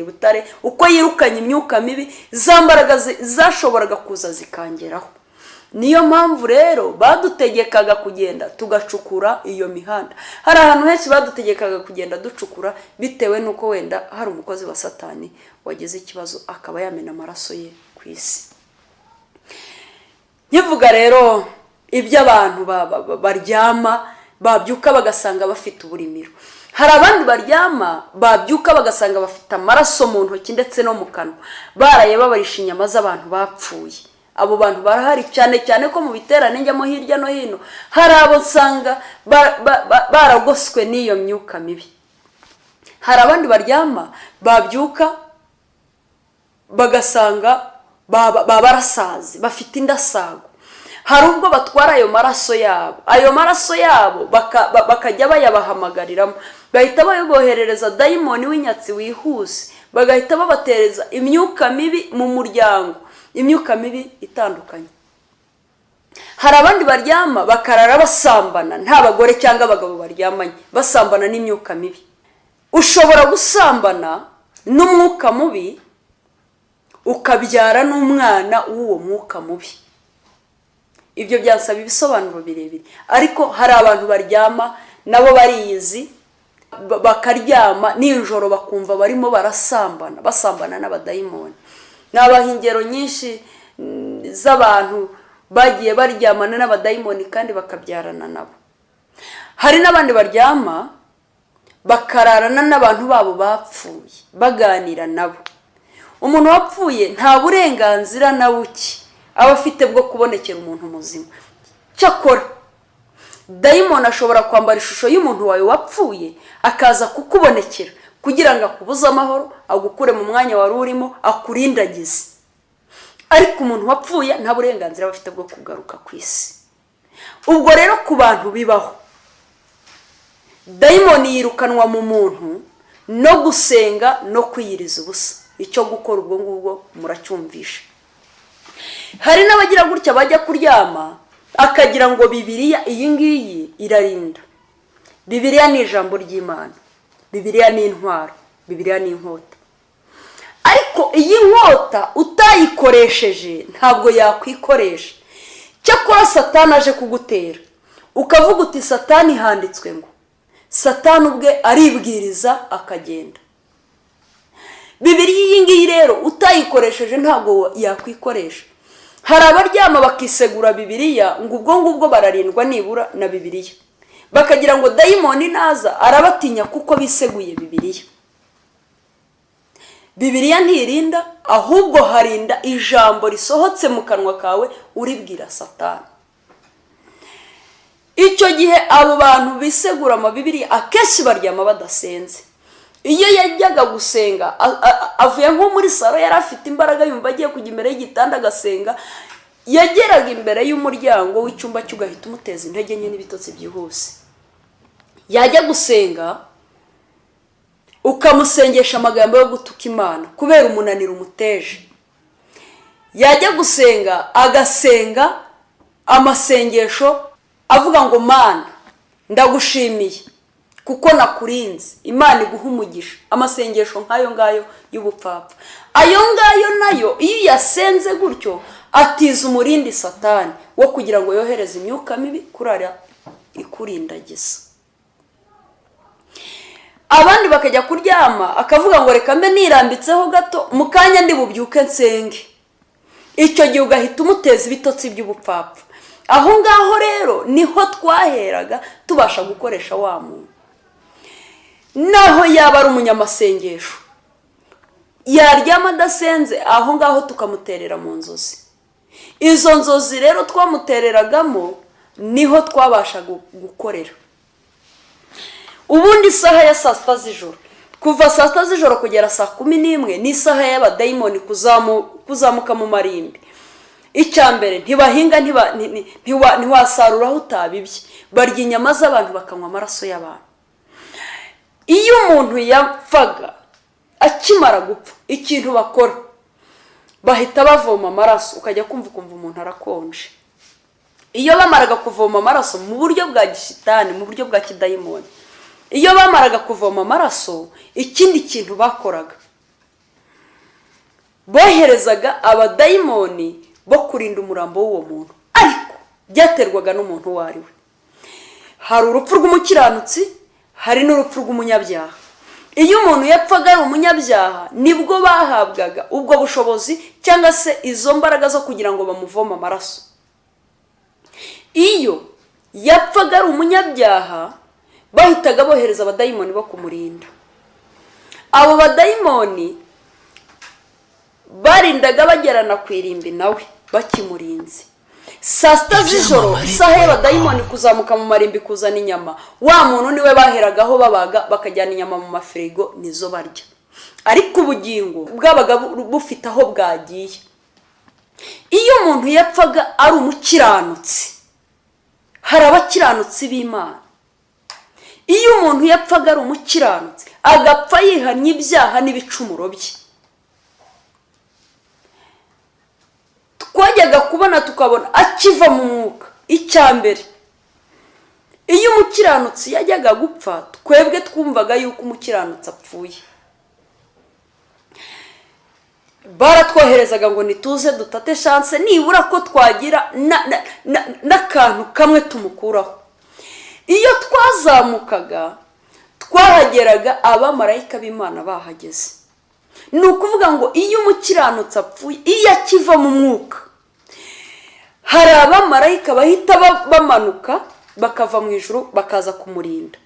butare uko yirukanye imyuka mibi zambaraga zashoboraga kuza zikangeraho. Niyo mpamvu rero badutegekaga kugenda tugacukura iyo mihanda. Hari ahantu henshi badutegekaga kugenda ducukura bitewe nuko wenda hari umukozi wa Satani wagize ikibazo akaba yamena amaraso ye ku isi. Nkivuga rero ibyo abantu baryama babyuka bagasanga bafite uburimiro. Hari abandi baryama babyuka bagasanga bafite amaraso mu ntoki ndetse no mu kanwa, baraye babarisha inyama z'abantu bapfuye. Abo bantu barahari cyane cyane ko mu biterane njyamo hirya no hino hari abo nsanga baragoswe n'iyo myuka mibi. Hari abandi baryama babyuka bagasanga barasaze bafite indasago. Hari ubwo batwara ayo maraso yabo bakajya bayabahamagarira, bahita bayoboherereza dayimoni w'inyatsi wihuse, bagahita babatereza imyuka mibi mu muryango, imyuka mibi itandukanye. Hari abandi baryama bakarara basambana, nta bagore cyangwa abagabo baryamanye, basambana n'imyuka mibi. Ushobora gusambana n'umwuka mubi ukabyara n'umwana w'uwo mwuka mubi. Ibyo byasaba ibisobanuro birebire, ariko hari abantu baryama nabo bariyizi bakaryama nijoro bakumva barimo basambana n'abadayimoni. Nabaha ingero nyinshi z'abantu bagiye baryamana n'abadayimoni kandi bakabyarana nabo. Hari n'abandi baryama bakararana n'abantu babo bapfuye baganira nabo. Umuntu wapfuye nta burenganzira na buke aba afite bwo kubonekera umuntu muzima. Cyakora dayimoni ashobora kwambara ishusho y'umuntu wawe wapfuye akaza kukubonekera kugira ngo akubuze amahoro, agukure mu mwanya wari urimo, akurindagize. Ariko umuntu wapfuye nta burenganzira bafite bwo kugaruka ku isi. Ubwo rero ku bantu bibaho, dayimoni yirukanwa mu muntu no gusenga no kwiyiriza ubusa. Icyo gukora ubwo ngubwo muracyumvisha. Hari n'abagira gutya bajya kuryama akagira ngo Bibiliya iyi ngiyi irarinda. Bibiliya ni ijambo ry'Imana, Bibiliya ni intwaro, Bibiliya ni inkota. Ariko iyi nkota utayikoresheje ntabwo yakwikoresha. Cyakora Satani aje kugutera ukavuga uti Satani handitswe ngo, Satani ubwe aribwiriza akagenda. Bibiliya iyi ngiyi rero utayikoresheje ntabwo yakwikoresha. Hari abaryama bakisegura Bibiliya ngo ubwo ngubwo bararindwa nibura na Bibiliya, bakagira ngo dayimoni naza arabatinya kuko biseguye Bibiliya. Bibiliya ntirinda, ahubwo harinda ijambo risohotse mu kanwa kawe uribwira Satani. Icyo gihe abo bantu bisegura amabibiliya akenshi baryama badasenze. Iyo yajyaga gusenga avuye nko muri saro yari afite imbaraga yumva agiye kujya imbere y'igitanda agasenga, yageraga imbere y'umuryango w'icyumba cy'ugahita umuteza intege nke n'ibitotsi byihuse. Yajya gusenga ukamusengesha amagambo yo gutuka Imana kubera umunaniro umuteje. Yajya gusenga agasenga amasengesho avuga ngo Mana ndagushimiye kuko nakurinze, Imana iguha umugisha. Amasengesho nk'ayo ngayo y'ubupfapfa. Ayo ngayo nayo iyo yasenze gutyo atiza umurindi Satani wo kugira ngo yohereze imyuka mibi kurara ikurindagiza. Abandi bakajya kuryama akavuga ngo reka mbe nirambitseho gato mu kanya ndi bubyuke nsenge. Icyo gihe ugahita umuteza ibitotsi by'ubupfapfa. Aho ngaho rero niho twaheraga tubasha gukoresha wa muntu. Naho yaba ari umunyamasengesho yaryama adasenze, aho ngaho tukamuterera mu nzozi. Izo nzozi rero twamutereragamo niho twabasha gukorera. Ubundi isaha ya saa sita z'ijoro, kuva saa sita z'ijoro kugera saa 11 ni isaha y'abadayimoni kuzamuka mu marimbi. Icyambere ntibahinga, ntiwasarura aho utabibye, barya inyama z'abantu bakanywa amaraso y'abantu. Iyo umuntu yapfaga akimara gupfa, ikintu bakora bahita bavoma amaraso, ukajya kumva umuntu arakonje. Iyo bamaraga kuvoma amaraso mu buryo bwa gishitani, mu buryo bwa kidayimoni, iyo bamaraga kuvoma amaraso, ikindi kintu bakoraga boherezaga abadayimoni bo kurinda umurambo w'uwo muntu, ariko byaterwaga n'umuntu uwo ari we. hari urupfu rw'umukiranutsi, hari n'urupfu rw'umunyabyaha. iyo umuntu yapfaga ari umunyabyaha nibwo bahabwaga ubwo bushobozi cyangwa se izo mbaraga zo kugira ngo bamuvome amaraso. iyo yapfaga ari umunyabyaha bahitaga bohereza abadayimoni bo kumurinda. abo badayimoni barindaga bagerana ku irimbi nawe bakimurinze. saa sita z'ijoro isaha y'abadayimoni kuzamuka mu marimbi kuzana inyama, wa muntu niwe baheragaho babaga bakajyana inyama mu mafirigo nizo barya. ariko ubugingo bwabaga bufite aho bwagiye. iyo umuntu yapfaga ari umukiranutsi, hari abakiranutsi b'Imana. iyo umuntu yapfaga ari umukiranutsi agapfa yihannye ibyaha n'ibicumuro bye, twajyaga kubona tukabona akiva mu mwuka. icya mbere, iyo umukiranutsi yajyaga gupfa twebwe twumvaga yuko umukiranutsi apfuye, baratwoherezaga ngo nituze dutate chance nibura ko twagira n'akantu kamwe tumukuraho. iyo twazamukaga twahageraga abamarayika b'Imana bahageze. ni ukuvuga ngo iyo umukiranutsi apfuye, iyo akiva mu mwuka, hari abamarayika bahita bamanuka bakava mu ijuru bakaza kumurinda.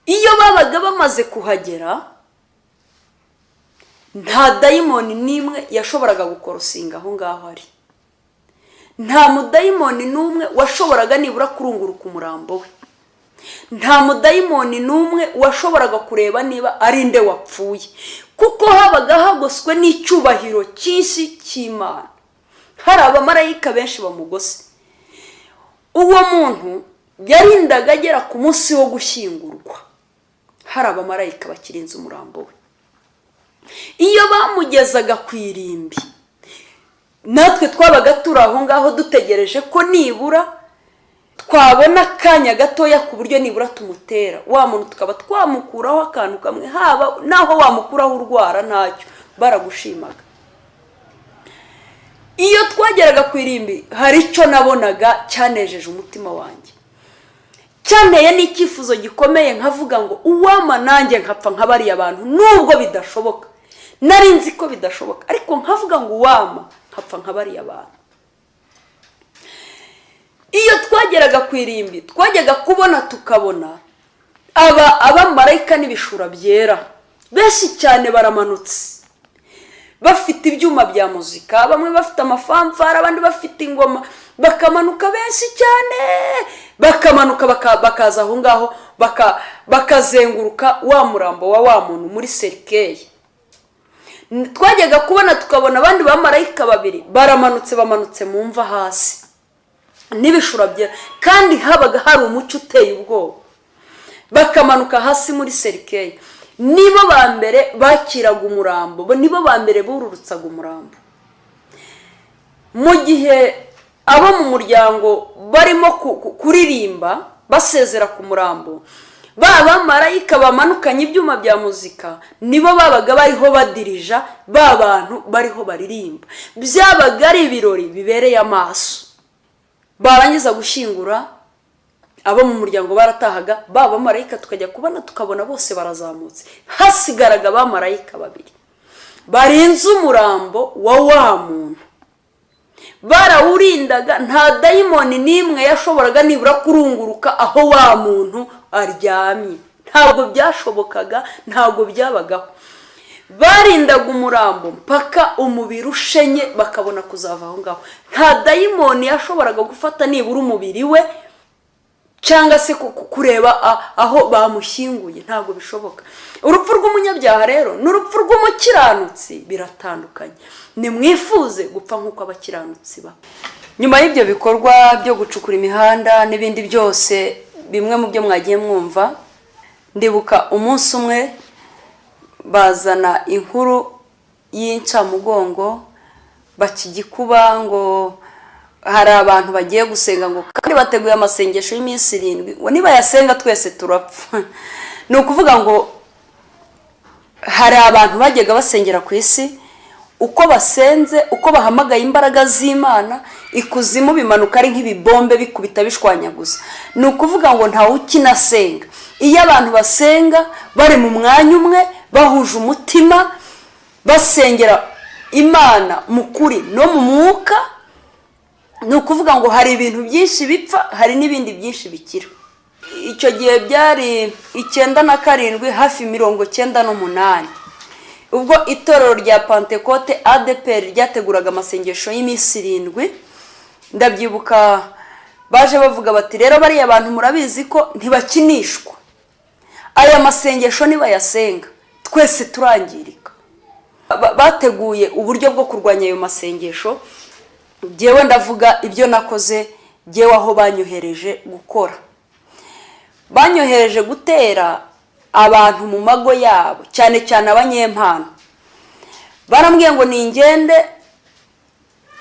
iyo babaga bamaze kuhagera, nta dayimoni n'imwe yashoboraga gukorosinga aho ngaho ari. nta mudayimoni n'umwe washoboraga nibura kurunguruka umurambo we. nta mudayimoni n'umwe washoboraga kureba niba ari nde wapfuye, kuko habaga hagoswe n'icyubahiro cyinshi cy'Imana. hari abamarayika benshi bamugose. uwo muntu yarindaga agera ku munsi wo gushyingurwa, hari abamarayika bakirinze umurambo we. iyo bamugezaga ku irimbi, natwe twabaga turi aho ngaho dutegereje ko nibura twabona akanya gatoya ku buryo nibura tumutera wa muntu, tukaba twamukuraho akantu kamwe, haba naho wamukuraho urwara ntacyo, baragushimaga. iyo twageraga ku irimbi, hari icyo nabonaga cyanejeje umutima wanjye, cyanteye n'icyifuzo gikomeye, nkavuga ngo uwama nanjye nkapfa nka bariya bantu. nubwo bidashoboka, nari nzi ko bidashoboka, ariko nkavuga ngo uwama nkapfa nka bariya bantu. iyo twageraga ku irimbi twajyaga kubona tukabona abamarayika n'ibishura byera benshi cyane baramanutse bafite ibyuma bya muzika, bamwe bafite amafamfara, abandi bafite ingoma, bakamanuka benshi cyane, bakamanuka bakaza aho ngaho bakazenguruka wa murambo wa wa muntu muri serikeyi. twajyaga kubona tukabona abandi bamarayika babiri bamanutse mu mva hasi n'ibishura byera, kandi habaga hari umucyo uteye ubwoba, bakamanuka hasi muri serikeyi. nibo ba mbere bakiraga umurambo, nibo ba mbere bururutsaga umurambo. mu gihe abo mu muryango barimo kuririmba basezera ku murambo, bamarayika bamanukanye ibyuma bya muzika nibo babaga bariho badirija ba bantu bariho baririmba. byabaga ari ibirori bibereye amaso. barangiza gushyingura, abo mu muryango baratahaga, bamarayika tukajya kubona tukabona bose barazamutse, hasigaraga abamarayika babiri barinze umurambo wa wa muntu. barawurindaga, nta dayimoni n'imwe yashoboraga nibura kurunguruka aho wa muntu aryamye. ntabwo byashobokaga, ntabwo byabagaho. barindaga umurambo mpaka umubiri ushenye bakabona kuzava aho ngaho. nta dayimoni yashoboraga gufata nibura umubiri we cyangwa se kureba aho bamushyinguye, ntabwo bishoboka. urupfu rw'umunyabyaha rero n'urupfu rw'umukiranutsi biratandukanye. nimwifuze gupfa nk'uko abakiranutsi ba. nyuma y'ibyo bikorwa byo gucukura imihanda n'ibindi byose, bimwe mu byo mwagiye mwumva, ndibuka umunsi umwe bazana inkuru y'incamugongo bakigikuba ngo hari abantu bagiye gusenga ngo kandi bateguye amasengesho y'iminsi 7 ngo niba yasenga twese turapfa. ni ukuvuga ngo hari abantu bajyaga basengera ku isi, uko basenze, uko bahamagaye imbaraga z'Imana, ikuzimu bimanuka ari nk'ibibombe bikubita bishwanyaguza. Ni ukuvuga ngo ntawe ukinasenga. Iyo abantu basenga bari mu mwanya umwe, bahuje umutima, basengera Imana mu kuri no mu mwuka, ni ukuvuga ngo hari ibintu byinshi bipfa, hari n'ibindi byinshi bikira. Icyo gihe byari 97 hafi 98, ubwo itorero rya Pentecote ADPR ryateguraga amasengesho y'iminsi 7. Ndabyibuka baje bavuga bati rero bari abantu murabizi ko ntibakinishwa, aya masengesho nibayasenga twese turangirika. Bateguye uburyo bwo kurwanya ayo masengesho. Jewe ndavuga ibyo nakoze, jewe aho banyohereje gukora, banyohereje gutera abantu mu mago yabo, cyane cyane abanyempano. Barambwiye ngo ningende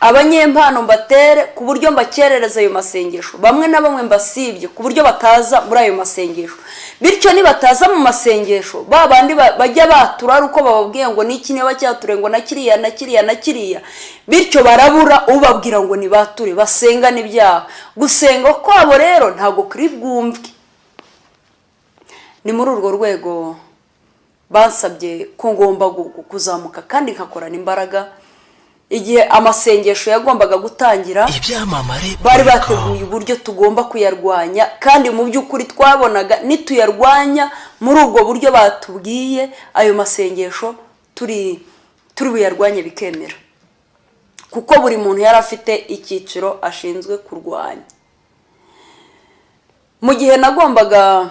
abanyempano mbatere ku buryo mbakerereza ayo masengesho, bamwe na bamwe mbasibye ku buryo bataza muri ayo masengesho. Bityo nibataza mu masengesho, babandi bajya batura uko bababwiye ngo niki niba cyature ngo nakiriya nakiriya nakiriya, bityo barabura ubabwira ngo nibature basenga n'ibyaha. Gusenga kwabo rero ntago kuri bwumvwe. Ni muri urwo rwego bansabye ko ngomba kuzamuka kandi nkakorana imbaraga. Igihe amasengesho yagombaga gutangira, bari bateguye uburyo tugomba kuyarwanya, kandi mu by'ukuri twabonaga nituyarwanya muri ubwo buryo batubwiye, ayo masengesho turi buyarwanye bikemera, kuko buri muntu yari afite icyiciro ashinzwe kurwanya. Mu gihe nagombaga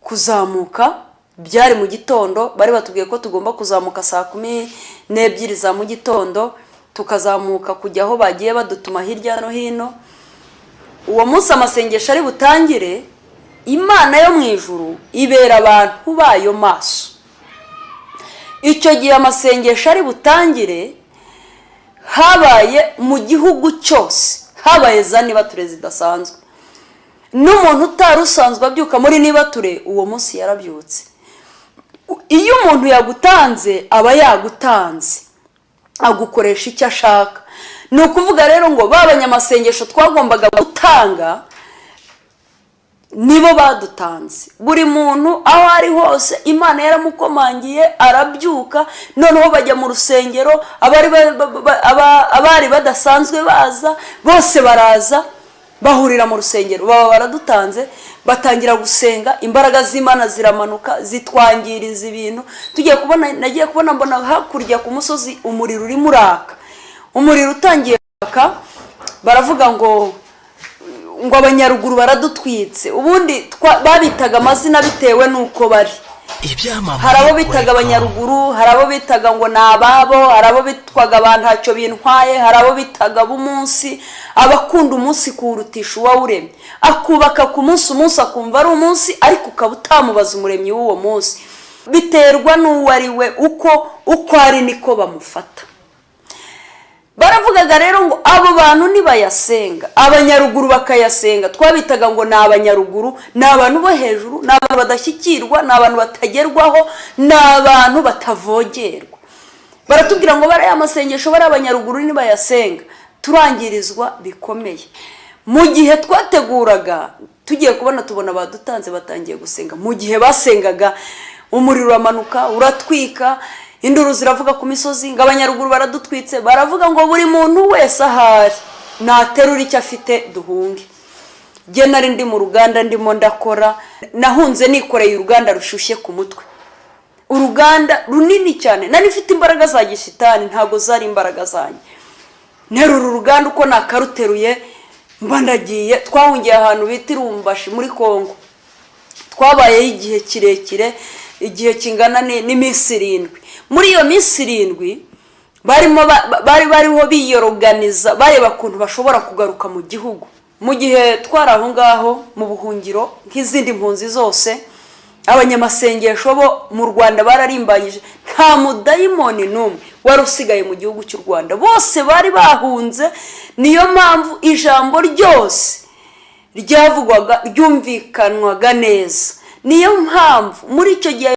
kuzamuka, byari mu gitondo, bari batubwiye ko tugomba kuzamuka saa 12 za mu gitondo, tukazamuka kujya aho bagiye badutuma hirya no hino. Uwo munsi amasengesho ari butangire, Imana yo mu ijuru ibera abantu bayo maso. Icyo gihe amasengesho ari butangire, habaye mu gihugu cyose, habaye za nibature zidasanzwe. N'umuntu utari usanzwe abyuka muri nibature uwo munsi yarabyutse. Iyo umuntu yagutanze aba yagutanze, agukoresha icyo ashaka. Ni ukuvuga rero ngo babanyamasengesho twagombaga gutanga nibo badutanze. Buri muntu aho ari hose Imana yaramukomangiye, arabyuka. Noneho bajya mu rusengero, abari badasanzwe baza, bose baraza bahurira mu rusengero, baba baradutanze, batangira gusenga. Imbaraga z'Imana ziramanuka zitwangiriza ibintu. Nagiye kubona mbona hakurya ku musozi umuriro uri muraka. Umuriro utangiye kwaka, baravuga ngo abanyaruguru baradutwitse. Ubundi babitaga amazina bitewe nuko bari. Hari abo bitaga abanyaruguru, hari abo bitaga ngo nababo, hari abo bitwaga abantu ntacyo bintwaye, hari abo bitaga b'umunsi, abakunda umunsi kurutisha uwawuremye. Akubaka ku munsi akumva ari umunsi, ariko ukaba utamubaza umuremyi w'uwo munsi. Biterwa n'uwo ari we, uko ari niko bamufata. Baravugaga rero ngo abo bantu nibayasenga, abanyaruguru bakayasenga. Twabitaga ngo ni abanyaruguru, ni abantu bo hejuru, ni abantu badashyikirwa, ni abantu batagerwaho, ni abantu batavogerwa. Baratubwira ngo bari amasengesho, bari abanyaruguru nibayasenga turangirizwa bikomeye. Mu gihe twateguraga, tugiye tubona badutanze batangiye gusenga. Mu gihe basengaga, umuriro uramanuka uratwika, induru ziravuga ku misozi ngo abanyaruguru baradutwitse. Baravuga ngo buri muntu wese ahari naterura icyo afite duhunge. Jye nari ndi mu ruganda ndimo ndakora, nahunze nikoreye uruganda rushyushye ku mutwe, uruganda runini cyane. Nari mfite imbaraga za gishitani, ntago zari imbaraga zanjye. Nterura uruganda uko nakaruteruye, mba ndagiye. Twahungiye ahantu bita Irumbashi muri Kongo. Twabayeho igihe kirekire, igihe kingana n'iminsi 7. Muri iyo minsi 7 bariho biyoroganiza, bareba ukuntu bashobora kugaruka mu gihugu. Mu gihe twari aho ngaho mu buhungiro nk'izindi mpunzi zose, abanyamasengesho bo mu Rwanda bararimbanyije. Nta mudayimoni n'umwe wari usigaye mu gihugu cy'u Rwanda, bose bari bahunze. Niyo mpamvu ijambo ryose ryavugwaga ryumvikanwaga neza. Niyo mpamvu muri icyo gihe